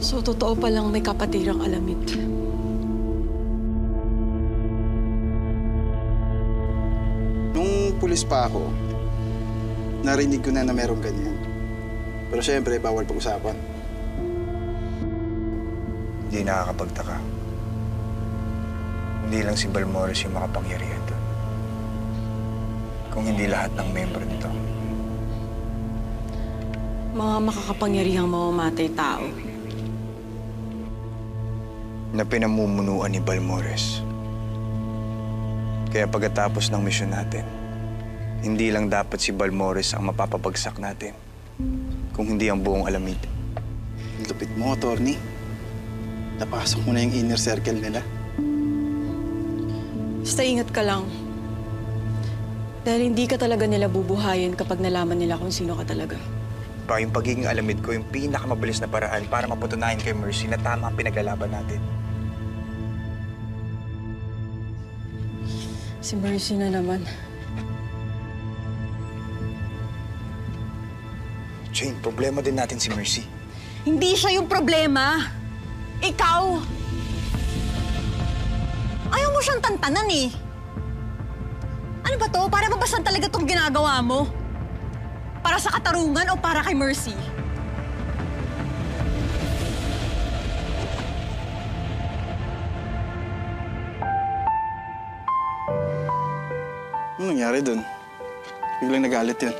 So, totoo palang may kapatirang alamid. Nung pulis pa ako, narinig ko na merong ganyan. Pero syempre, bawal pag-usapan. Hindi nakakapagtaka. Hindi lang si Balmores yung makapangyarihan doon. Kung hindi lahat ng membro nito. Mga makakapangyarihang mamamatay tao. Na pinamumunuan ni Balmores. Kaya pagkatapos ng misyon natin, hindi lang dapat si Balmores ang mapapabagsak natin, kung hindi ang buong alamid. Lupit mo, attorney. Napasok mo na yung inner circle nila. Basta ingat ka lang. Dahil hindi ka talaga nila bubuhayin kapag nalaman nila kung sino ka talaga. Pa yung pagiging alamid ko, yung pinakamabilis na paraan para mapatunayan kay Mercy na tama ang pinaglalaban natin. Si Mercy na naman. Jane, problema din natin si Mercy. Hindi siya yung problema. Ikaw! Ayaw mo siyang tantanan eh. Ano ba to? Para ba basan talaga itong ginagawa mo? Para sa katarungan o para kay Mercy? Anong nangyari dun? Biglang nagalit yun.